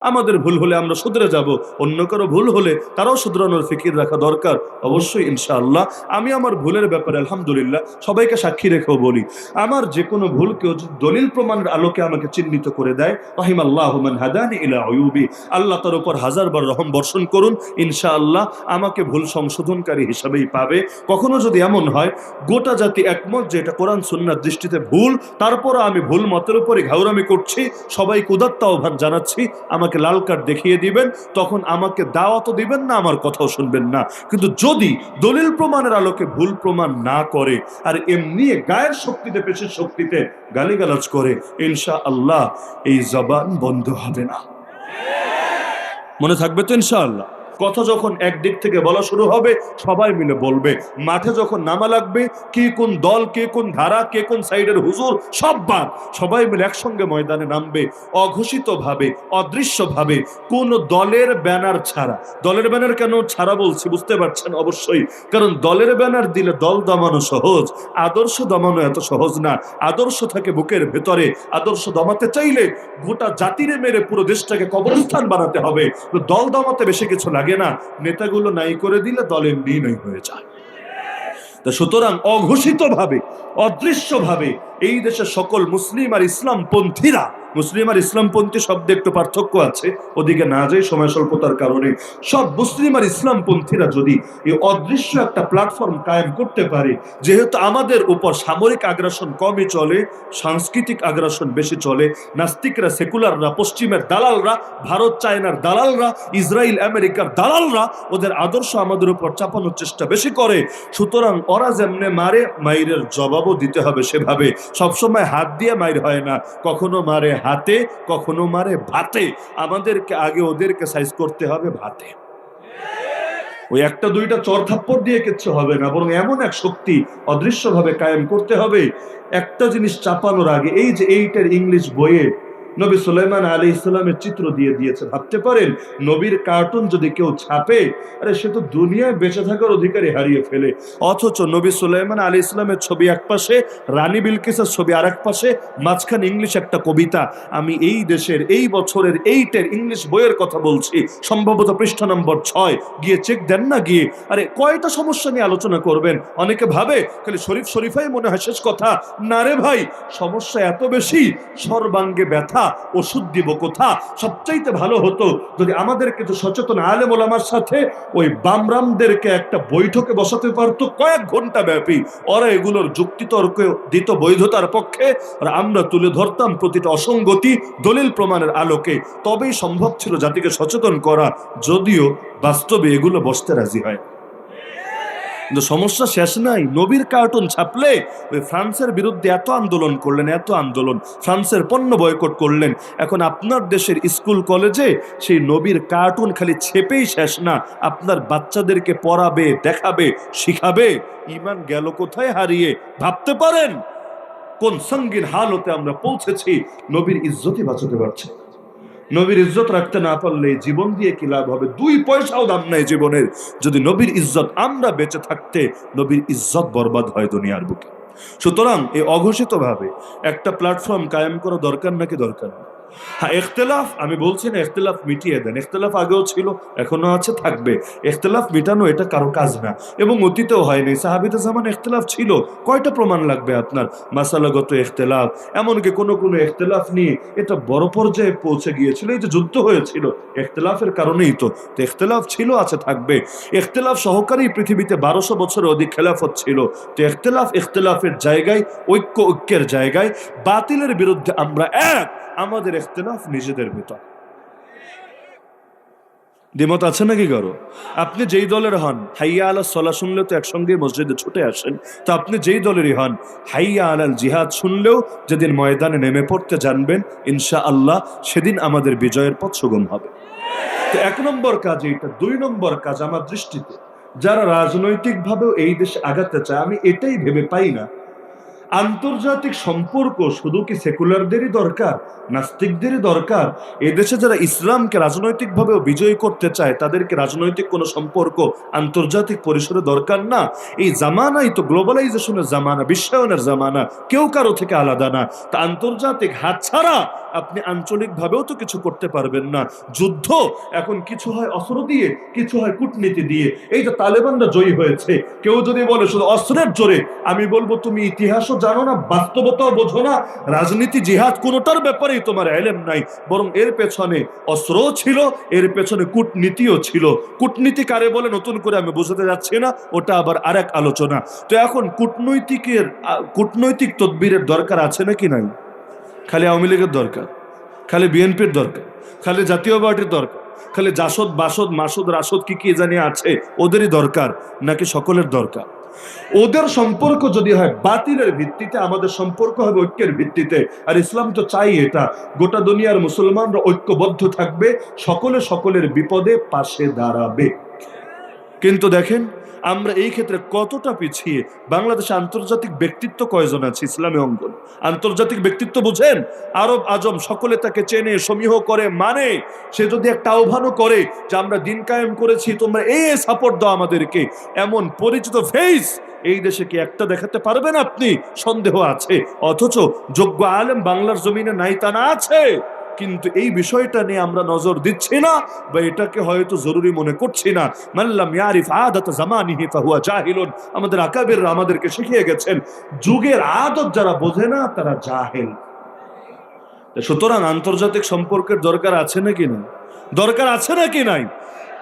আমাদের ভুল হলে আমরা শুধরে যাব, অন্য কারো ভুল হলে তারাও শুধরানোর ফিকির রাখা দরকার অবশ্যই ইনশাআল্লাহ। আমি আমার ভুলের ব্যাপারে আলহামদুলিল্লাহ সবাইকে সাক্ষী রেখেও বলি, আমার যে কোনো ভুল কেউ যদি দলিল প্রমাণের আলোকে আমাকে চিহ্নিত করে দেয়, রাহিমাল্লাহু মান হাদানি ইলা উয়ুবি, আল্লাহ তার উপর হাজারবার রহম বর্ষণ করুন, ইনশাআল্লাহ আমাকে ভুল সংশোধনকারী হিসাবেই পাবে। কখনো যদি এমন হয় গোটা জাতি একমত যে এটা কোরআন সুন্নাহর দৃষ্টিতে ভুল, তারপরও আমি ভুল মতের উপরে ঘাউরামি করছি, সবাইকে উদাত্ত আহ্বান জানাচ্ছি, আমাকে লাল কার্ড দেখিয়ে দিবেন, তখন আমাকে দাওয়াতও দিবেন না, আমার কথাও শুনবেন না। কিন্তু যদি দলিল প্রমাণের আলোকে ভুল প্রমাণ না করে আর এমনি গায়ের শক্তিতে পেশের শক্তিতে গালিগালাজ করে, ইনশাআল্লাহ এই জবান বন্ধ হবে না। মনে থাকবে তো ইনশাআল্লাহ? কথা যখন একদিক থেকে বলা শুরু হবে সবাই মিলে বলবে, মাঠে যখন নামা লাগবে কে কোন দল, কে কোন ধারা, কে কোন সাইডের হুজুর সব বাদ, সবাই মিলে একসঙ্গে ময়দানে নামবে, অঘোষিত ভাবে, অদৃশ্য ভাবে, কোন দলের ব্যানার ছাড়া। দলের ব্যানার কেন ছাড়া বলছি বুঝতে পারছেন অবশ্যই, কারণ দলের ব্যানার দিলে দল দমানো সহজ, আদর্শ দমানো এত সহজ না। আদর্শ থাকে বুকের ভেতরে, আদর্শ দমাতে চাইলে গোটা জাতিরে মেরে পুরো দেশটাকে কবরস্থান বানাতে হবে। দল দমাতে বেশি কিছু লাগে না, নেতাগুলো নাই করে দিলে দল এমনি নাই হয়ে যায়। তা সুতরাং অঘোষিত ভাবে, অদৃশ্য ভাবে এই দেশের সকল মুসলিম আর ইসলামপন্থীরা, মুসলিম আর ইসলামপন্থী শব্দে একটু পার্থক্য আছে, ওদিকে না যাই সময় স্বল্পতার কারণে, সব মুসলিম আর ইসলামপন্থীরা যদি এই অদৃশ্য একটা প্ল্যাটফর্ম কায়েম করতে পারে, যেহেতু আমাদের উপর সামরিক আগ্রাসন কমই চলে, সাংস্কৃতিক আগ্রাসন বেশি চলে, নাস্তিকরা, সেকুলাররা, পশ্চিমের দালালরা, ভারত চায়নার দালালরা, ইসরায়েল আমেরিকার দালালরা ওদের আদর্শ আমাদের উপর চাপানোর চেষ্টা বেশি করে। সুতরাং ওরা যেমনে মারে, মাইরের জবাবও দিতে হবে সেভাবে। সবসময় হাত দিয়ে মাইর হয় না, কখনো মারে হাতে, কখনো মারে ভাতে। আমাদেরকে আগে ওদেরকে সাইজ করতে হবে ভাতে। ওই একটা দুইটা চর থাপ্পড় দিয়ে কিচ্ছু হবে না, বরং এমন এক শক্তি অদৃশ্যভাবে কায়েম করতে হবে। একটা জিনিস চাপানোর আগে, এই যে এইটার ইংলিশ বইয়ে নবী সুলাইমান আলাইহিস সালামের চিত্র দিয়ে দিয়েছে, ভাবতে পারেন নবীর কার্টুন যদি কেউ ছাপে, আরে সে তো দুনিয়ায় বেঁচে থাকার অধিকারই হারিয়ে ফেলে। অথচ নবী সুলাইমান আলাইহিস সালামের ছবি এক পাশে, রানী বিলকিসের ছবি আর এক পাশে, মাঝখানে ইংলিশ একটা কবিতা। আমি এই দেশের এই বছরের এইটার ইংলিশ বইয়ের কথা বলছি, সম্ভবত পৃষ্ঠা নম্বর 6, গিয়ে চেক দেন না গিয়ে। আরে কয়টা সমস্যা নিয়ে আলোচনা করবেন? অনেকে ভাবে খালি শরীফ শরীফাই মনে হয় শেষ কথা, না রে ভাই, সমস্যা এত বেশি, সর্বাঙ্গে ব্যথা, ওষুধ দিব কোথা? সবচাইতে ভালো হতো যদি আমাদের কিছু সচেতন আলেম ওলামার সাথে ওই বামরামদেরকে একটা বৈঠকে বসাতে পারতো কয়েক ঘন্টা ব্যাপী, ওরা এগুলোর যুক্তিতর্ক দিত বৈধতার পক্ষে, আর আমরা তুলে ধরতাম প্রতিটা অসঙ্গতি দলিল প্রমাণের আলোকে। তবেই সম্ভব ছিল জাতিকে সচেতন করা, যদিও বাস্তবে এগুলো বসতে রাজি হয়। কিন্তু সমস্যা শেষ নাই, নবীর কার্টুন ছাপলে ওই ফ্রান্সের বিরুদ্ধে এত আন্দোলন করলেন, এত আন্দোলন, ফ্রান্সের পণ্য বয়কট করলেন। এখন আপনার দেশের স্কুল কলেজে সেই নবীর কার্টুন খালি ছেপেই শেষ না, আপনার বাচ্চাদেরকে পড়াবে, দেখাবে, শিখাবে। ঈমান গেল কোথায় হারিয়ে? ভাবতে পারেন কোন সঙ্গীন হালতে আমরা পৌঁছেছি, নবীর ইজ্জতই বাঁচাতে পারছে। নবীর ইজ্জত রাখতে না পারলে জীবন দিয়ে কি লাভ হবে? 2 পয়সাও দাম নাই জীবনের, যদি নবীর ইজ্জত আমরা বেঁচে থাকতে নবীর ইজ্জত বরবাদ হয় দুনিয়ার বুকে। সুতরাং এই অঘোষিত ভাবে একটা প্ল্যাটফর্ম কায়েম করা দরকার নাকি দরকার না? হ্যাঁ, ইখতিলাফ আমি বলছি না ইখতিলাফ মিটিয়ে দেন, ইখতিলাফ আগেও ছিল, এখনো আছে, থাকবে। ইখতিলাফ মিটানো এটা কারো কাজ না, এবং অতীতেও হয়নি। সাহাবীদের জামানায় ইখতিলাফ ছিল, কয়টা প্রমাণ লাগবে আপনার? মাসালাগত ইখতিলাফ, এমনকি কোনো কোনো ইখতিলাফ নিয়ে এটা বড় পর্যায়ে পৌঁছে গিয়েছিল, এই যে যুদ্ধ হয়েছিল ইখতিলাফের কারণেই তো। ইখতিলাফ ছিল, আছে, থাকবে। ইখতিলাফ সহকারেই পৃথিবীতে 1200 বছরের অধিক খেলাফত ছিল। তো ইখতিলাফের জায়গায়, ঐক্যের জায়গায়, বাতিলের বিরুদ্ধে আমরা এক। আমাদের ইখতিলাফ নিজেদের ভিতর। দ্বিমত আছে নাকি কারো? আপনি যেই দলের হন, হাইয়া আলাস সালাহ শুনলেও তো একসঙ্গে মসজিদে ছুটে আসেন। তো আপনি যেই দলেরই হন, হাইয়া আলাল জিহাদ শুনলেও যেদিন ময়দানে নেমে পড়তে জানবেন, ইনশাআল্লাহ সেদিন আমাদের বিজয়ের পথ সুগম হবে। তো 1 নম্বর কাজ এইটা। 2 নম্বর কাজ আমার দৃষ্টিতে, যারা রাজনৈতিকভাবেও এই দেশে আগাতে চায়, আমি এটাই ভেবে পাই না আন্তর্জাতিক সম্পর্ক শুধু কি সেকুলারদেরই দরকার, নাস্তিকদেরই দরকার? এদেশে যারা ইসলামকে রাজনৈতিকভাবেও বিজয়ী করতে চায়, তাদেরকে রাজনৈতিক কোনো সম্পর্ক আন্তর্জাতিক পরিসরে দরকার না? এই জামানাই তো গ্লোবালাইজেশনের জামানা, বিশ্বায়নের জামানা, কেউ কারো থেকে আলাদা না। তা আন্তর্জাতিক হাত ছাড়া আপনি আঞ্চলিক ভাবেও তো কিছু করতে পারবেন না। যুদ্ধ এখন কিছু হয় অস্ত্র দিয়ে, কিছু হয় কূটনীতি দিয়ে। এই যে তালেবানরা জয়ী হয়েছে, কেউ যদি বলে শুধু অস্ত্রের জোরে, আমি বলবো তুমি ইতিহাসও জানো না, বাস্তবতাও বোঝো না, রাজনীতি জিহাদ কোনোটার ব্যাপারেই তোমার এলেম নাই। বরং এর পেছনে অস্ত্রও ছিল, এর পেছনে কূটনীতিও ছিল। কূটনীতি কারে বলে নতুন করে আমি বোঝাতে যাচ্ছি না, ওটা আবার আরেক আলোচনা। তো এখন কূটনৈতিক তদবিরের দরকার আছে নাকি নাই? খালি আওয়ামী লীগের দরকার, খালি বিএনপির দরকার, খালি জাতীয় পার্টির দরকার, খালি জাসদ বাসদ মাসুদ রাসদ কি কি জানি আছে ওদেরই দরকার, নাকি সকলের দরকার? ওদের সম্পর্ক যদি হয় বাতিলের ভিত্তিতে, আমাদের সম্পর্ক হবে ঐক্যের ভিত্তিতে। আর ইসলাম তো চাই এটা, গোটা দুনিয়ার মুসলমানরা ঐক্যবদ্ধ থাকবে, সকলে সকলের বিপদে পাশে দাঁড়াবে। কিন্তু দেখেন আমরা এই ক্ষেত্রে কতটা পিছিয়ে। বাংলাদেশে আন্তর্জাতিক ব্যক্তিত্ব কয়জন আছে ইসলামী অঙ্গন? আন্তর্জাতিক ব্যক্তিত্ব বুঝেন? আরব আজম সকলে তাকে চেনে, সমীহ করে, মানে। সে যদি একটা আহ্বানও করে যে আমরা দিন কায়েম করেছি, তোমরা এই সাপোর্ট দাও আমাদেরকে, এমন পরিচিত ফেস এই দেশে কি একটা দেখাতে পারবেন আপনি? সন্দেহ আছে। অথচ যোগ্য আলেম বাংলার জমিনে নাই তা না আছে, কিন্তু এই বিষয়টা নিয়ে আমরা নজর দিচ্ছি না, বা এটাকে হয়তো জরুরি মনে করছি না। মাল্লাম ইয়ারিফ আদাত জামানিহি ফাহুয়া জাহিলুন। আমাদের আকাবিররা আমাদেরকে শিখিয়ে গেছেন, যুগের আদত যারা বোঝে না তারা জাহেল। সুতরাং আন্তর্জাতিক সম্পর্কের দরকার আছে নাকি না? দরকার আছে নাকি নাই?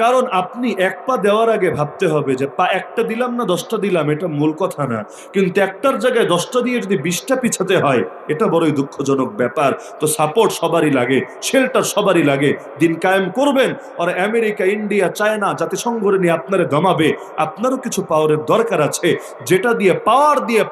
কারণ আপনি এক পা দেওয়ার আগে ভাবতে হবে যে পা একটা দিলাম না 10টা দিলাম, এটা মূল কথা না। কিন্তু একটার জায়গায় 10টা দিয়ে যদি 20টা পিছাতে হয়, এটা বড়ই দুঃখজনক ব্যাপার। তো সাপোর্ট সবারই লাগে, শেল্টার সবারই লাগে। দিন কায়েম করবেন, আর আমেরিকা, ইন্ডিয়া, চায়না জাতিসংঘরে নিয়ে আপনারে দমাবে, আপনারও কিছু পাওয়ারের দরকার আছে, যেটা দিয়ে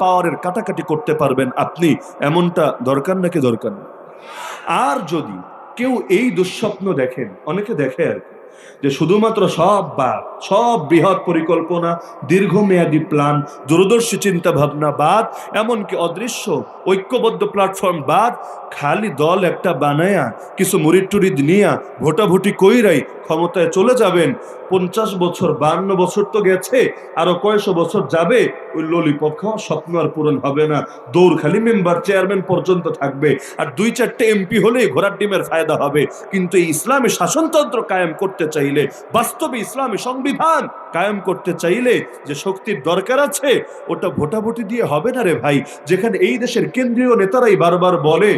পাওয়ারের কাটাকাটি করতে পারবেন আপনি। এমনটা দরকার নাকি দরকার না? আর যদি কেউ এই দুঃস্বপ্ন দেখেন, অনেকে দেখে আর কি, যে শুধুমাত্র সব বৃহৎ পরিকল্পনা, দীর্ঘমেয়াদী প্ল্যান, দূরদর্শী চিন্তা ভাবনা বাদ, এমনকি অদৃশ্য ঐক্যবদ্ধ প্ল্যাটফর্ম বাদ, খালি দল একটা বানায়া কিছু মুরিদ টুরিদ নিয়া ভোটাভুটি কইরাই ক্ষমতায় চলে যাবেন। 50 বছর 52 বছর তো গেছে, আরো কয়েকশো বছর যাবে, ওই ললিপপ খাওয়া স্বপ্ন আর পূরণ হবে না। দৌড় খালি মেম্বার চেয়ারম্যান পর্যন্ত থাকবে, আর 2-4টে এমপি হলেই ঘোড়ার ডিমের ফায়দা হবে। কিন্তু এই ইসলামী শাসনতন্ত্র কায়েম করতে চাইলে, বাস্তবে ইসলামী সংবিধান কায়েম করতে চাইলে যে শক্তির দরকার আছে, ওটা ভোটাভুটি দিয়ে হবে না রে ভাই। যেখানে এই দেশের কেন্দ্রীয় নেতারাই বারবার বলে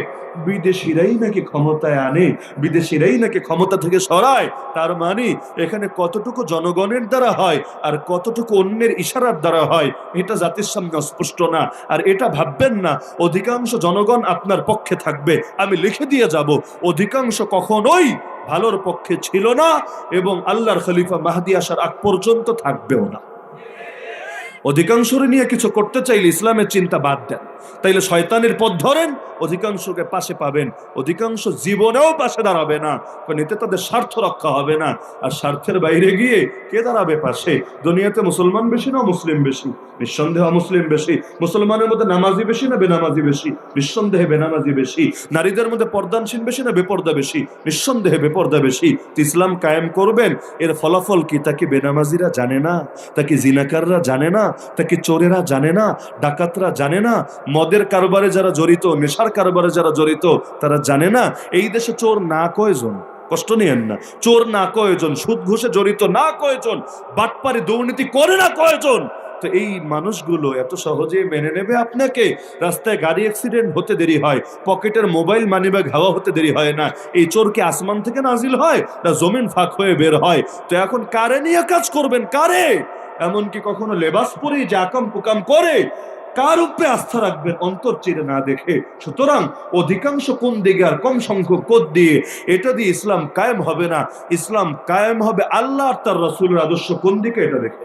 বিদেশিরাই নাকি ক্ষমতায় আনে, বিদেশিরাই নাকি ক্ষমতা থেকে সরায়, তার মানে এখানে কতটুকু জনগণের দ্বারা হয় আর কতটুকু অন্যের ইশারার দ্বারা হয়, এটা জাতির সামনে অস্পষ্ট না। আর এটা ভাববেন না অধিকাংশ জনগণ আপনার পক্ষে থাকবে। আমি লিখে দিয়ে যাব, অধিকাংশ কখনোই ভালোর পক্ষে ছিল না, এবং আল্লাহর খলিফা মাহদী আসার আগ পর্যন্ত থাকবেও না। অধিকাংশরে নিয়ে কিছু করতে চাইলে ইসলামের চিন্তা বাদ দেন, তাইলে শয়তানের পথ ধরেন, অধিকাংশকে পাশে পাবেন। অধিকাংশ জীবনেও পাশে দাঁড়াবে না, কারণ এতে তাদের স্বার্থ রক্ষা হবে না। আর স্বার্থের বাইরে গিয়ে কে দাঁড়াবে পাশে? দুনিয়াতে মুসলমান বেশি না মুসলিম বেশি? নিঃসন্দেহে মুসলিম বেশি। মুসলমানের মধ্যে নামাজি বেশি না বেনামাজি বেশি? নিঃসন্দেহে বেনামাজি বেশি। নারীদের মধ্যে পর্দানসীন বেশি না বেপর্দা বেশি? নিঃসন্দেহে বেপর্দা বেশি। ইসলাম কায়েম করবেন, এর ফলাফল কি তা কি বেনামাজিরা জানে না? তা কি জিনাকাররা জানে না? তা কি চোরেরা জানে না? ডাকাতরা জানে না? মদের কারবারে যারা জড়িত, নেশার কারবারে যারা জড়িত, তারা জানে না? এই দেশে চোর না কয়জন? কষ্ট নিয়েন না, চোর না কয়জন? সুদ ঘুষে জড়িত না কয়জন? বাটপারি দুর্নীতি করে না কয়জন? তো এই মানুষগুলো এত সহজে মেনে নেবে আপনাকে? রাস্তায় গাড়ি অ্যাক্সিডেন্ট হতে দেরি হয়, পকেটের মোবাইল মানিব্যাগ হাওয়া হতে দেরি হয় না। এই চোর কি আসমান থেকে নাজিল হয় না জমিন ফাঁক হয়ে বের হয়? তো এখন কারে নিয়ে কাজ করবেন? কারে? এমনকি কখনো লেবাস পরে যে আকাম কুকাম করে, কার উপরে আস্থা রাখবেন অন্তর চিরে না দেখে? সুতরাং অধিকাংশ কোন দিকে আর কম সংখ্যক কোদ দিয়ে, এটা দিয়ে ইসলাম কায়েম হবে না। ইসলাম কায়েম হবে আল্লাহ আর তার রাসূলের আদর্শ কোন দিকে, এটা দেখে।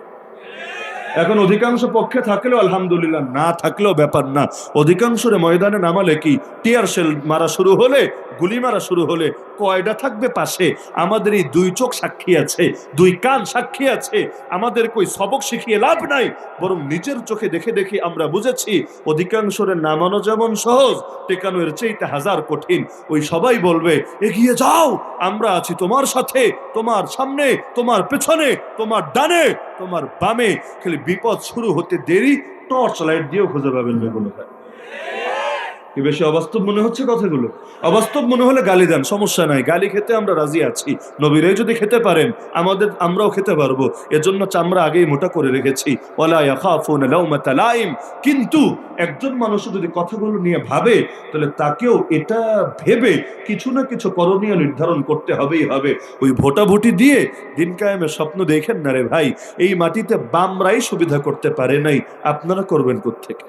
এখন অধিকাংশ পক্ষে থাকলেও আলহামদুলিল্লাহ, না থাকলেও ব্যাপার না। অধিকাংশের ময়দানে নামালে কি টিয়ার শেল মারা শুরু হলে, গুলি মারা শুরু হলে কয়টা থাকবে পাশে? আমাদের এই 2 চোখ সাক্ষী আছে, 2 কান সাক্ষী আছে। আমাদের কই সবক শিখিয়ে লাভ নাই, বরং নিজের চোখে দেখে দেখে আমরা বুঝেছি অধিকাংশের নামানো যেমন সহজ, টেকানো এর চাইতে হাজার কঠিন। ওই সবাই বলবে এগিয়ে যাও, আমরা আছি তোমার সাথে, তোমার সামনে, তোমার পেছনে, তোমার ডানে, তোমার বামে। খালি বিপদ শুরু হতে দেরি, টর্চ লাইট দিয়েও খুঁজে পাবেন বেগুলো। কি বেশি অবাস্তব মনে হচ্ছে কথাগুলো? অবাস্তব মনে হলে গালি দেন, সমস্যা নাই, গালি খেতে আমরা রাজি আছি। নবীরাই যদি খেতে পারেন আমরাও খেতে পারবো। এজন্য চামড়া আগেই মোটা করে রেখেছি, ওয়ালা ইয়াখাফুনা লাউমাতা লাইম। কিন্তু একজন মানুষ যদি কথাগুলো নিয়ে ভাবে, তাহলে তাকেও এটা ভেবে কিছু না কিছু করণীয় নির্ধারণ করতে হবেই হবে। ওই ভোটাভুটি দিয়ে দিন কায়েমের স্বপ্ন দেখেন না রে ভাই। এই মাটিতে বামরাই সুবিধা করতে পারে নাই, আপনারা করবেন কোত্থেকে?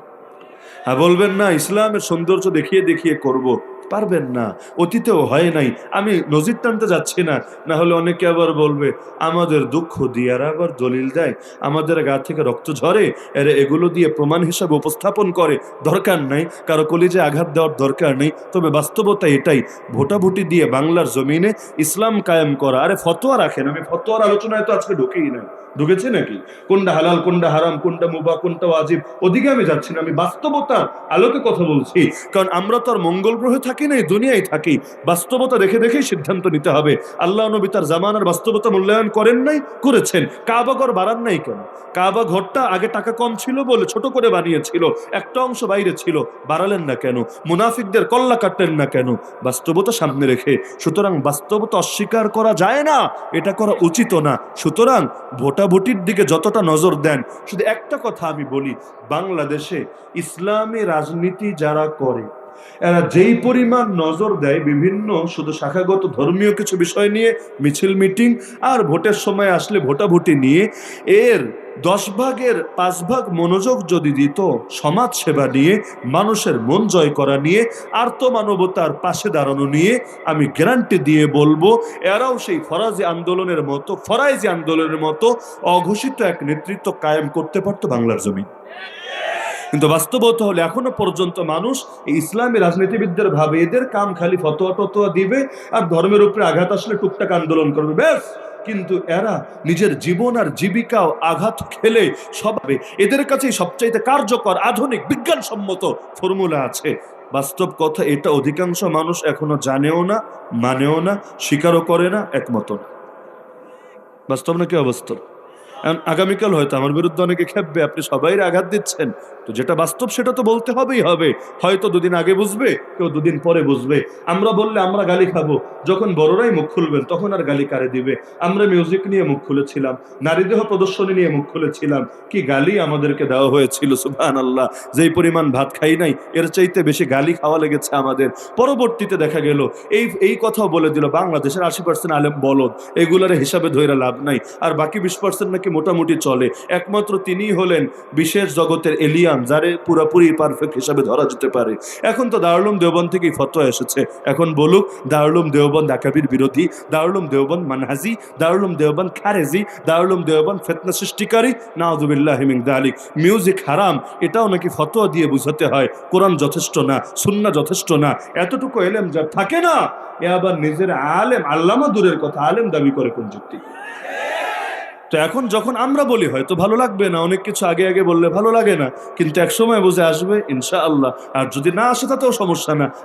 হ্যাঁ, বলবেন না ইসলামের সৌন্দর্য দেখিয়ে দেখিয়ে করব, পারবেন না, অতীতেও হয় নাই। আমি নজির টানতে যাচ্ছি না, না হলে অনেকে আবার বলবে আমাদের দুঃখ দিয়ে আর আবার দলিল দেয়, আমাদের গা থেকে রক্ত ঝরে, এরা এগুলো দিয়ে প্রমাণ হিসাবে উপস্থাপন করে। দরকার নাই, কারো কলিজে আঘাত দেওয়ার দরকার নেই। তবে বাস্তবতা এটাই, ভোটাভুটি দিয়ে বাংলার জমিনে ইসলাম কায়েম করা। আরে ফতোয়া রাখেন, আমি ফতোয়ার আলোচনায় তো আজকে ঢুকেই নাই। ঢুকেছে নাকি? কোনটা হালাল, কোনটা হারাম, কোনটা মুবাহ, কোনটা ওয়াজিব, ওদিকে আমি যাচ্ছি না। আমি বাস্তবতার আলোকে কথা বলছি। কারণ আমরা তো আর মঙ্গল গ্রহে থাকি নাই, দুনিয়ায় থাকি। বাস্তবতা দেখে দেখেই সিদ্ধান্ত নিতে হবে। আল্লাহ নবী তার জামানার বাস্তবতা মূল্যায়ন করেন নাই? করেছেন। কাবা ঘর বাড়ান নাই কেন? কাবা ঘরটা আগে টাকা কম ছিল বলে ছোট করে বানিয়েছিল, একটা অংশ বাইরে ছিল, বাড়ালেন না কেন? মুনাফিকদের কল্লা কাটলেন না কেন? বাস্তবতা সামনে রেখে। সুতরাং বাস্তবতা অস্বীকার করা যায় না, এটা করা উচিত না। সুতরাং ভোটাভুটির দিকে যতটা নজর দেন, শুধু একটা কথা আমি বলি, বাংলাদেশে ইসলামী রাজনীতি যারা করে, এরা যেই পরিমাণ নজর দেয় বিভিন্ন শুধু শাখাগত ধর্মীয় কিছু বিষয় নিয়ে মিছিল মিটিং, আর ভোটের সময় আসলে ভোটাভুটি নিয়ে, এর 10 ভাগের 5 ভাগ মনোযোগ যদি দিত সমাজ সেবা নিয়ে, মানুষের মন জয় করা নিয়ে, আর্ত মানবতার পাশে দাঁড়ানো নিয়ে, আমি গ্যারান্টি দিয়ে বলবো এরাও সেই ফরাজি আন্দোলনের মতো অঘোষিত এক নেতৃত্ব কায়েম করতে পারতো বাংলার জমিন। কিন্তু বাস্তবতা হলে এখনো পর্যন্ত মানুষ এই ইসলামী রাজনীতিবিদদের ভাবে এদের কাম খালি ফতোয়া টতোয়া দিবে আর ধর্মের উপরে আঘাত আসলে টুকটাক আন্দোলন করবে, ব্যাস। কিন্তু এরা নিজের জীবন আর জীবিকাও আঘাত খেলে সবাবে এদের কাছে সবচাইতে কার্যকর আধুনিক বিজ্ঞানসম্মত ফর্মুলা আছে। বাস্তব কথা এটা অধিকাংশ মানুষ এখনো জানেও না, মানেও না, স্বীকারও করে না, একমত না। বাস্তব নাকি অবাস্তব? আগামীকাল হয়তো আমার বিরুদ্ধে অনেকে খেপবে, আপনি সবাই আঘাত দিচ্ছেন। তো যেটা বাস্তব সেটা তো বলতে হবেই হবে। হয়তো দুদিন আগে বুঝবে, কেউ দুদিন পরে বুঝবে। আমরা বললে আমরা গালি খাবো, যখন বড়রাই মুখ খুলবেন তখন আর গালি কারে দিবে? আমরা মিউজিক নিয়ে মুখ খুলেছিলাম, নারী দেহ প্রদর্শনী নিয়ে মুখ খুলেছিলাম, কি গালি আমাদেরকে দেওয়া হয়েছিল! সুবহানাল্লাহ। যেই পরিমাণ ভাত খাই নাই, এর চাইতে বেশি গালি খাওয়া লেগেছে আমাদের। পরবর্তীতে দেখা গেল এই কথাও বলে দিল বাংলাদেশের 80% আলেম বলদ, এগুলার হিসাবে ধরে লাভ নাই, আর বাকি 20% নাকি মোটামুটি চলে। একমাত্র তিনিই হলেন বিশেষ জগতের এলিয়ান, যারে পুরাপুরি পারফেক্ট হিসাবে ধরা যেতে পারে। এখন তো দারুল উলুম দেওবন্দ থেকেই ফতোয়া এসেছে। এখন বলুক দারুল উলুম দেওবন্দ আকাবির বিরোধী, দারুল উলুম দেওবন্দ মানহাজি, দারুল উলুম দেওবন্দ খারেজি, দারুল উলুম দেওবন্দ ফিতনা সৃষ্টিকারী, নাউযুবিল্লাহি মিন যালিক। মিউজিক হারাম, এটাও নাকি ফতোয়া দিয়ে বুঝাতে হয়। কোরআন যথেষ্ট না, সুন্নাহ যথেষ্ট না, এতটুকু এলেম যার থাকে না, এ আবার নিজের আলেম, আল্লামা দূরের কথা, আলেম দাবি করে কোন যুক্তি? তো এখন যখন আমরা বলি হয়তো ভালো লাগবে না, অনেক কিছু আগে আগে বললে ভালো লাগে না, কিন্তু এক সময় বুঝে আসবে ইনশাআল্লাহ। আর যদি না আসে তাতেও সমস্যা না।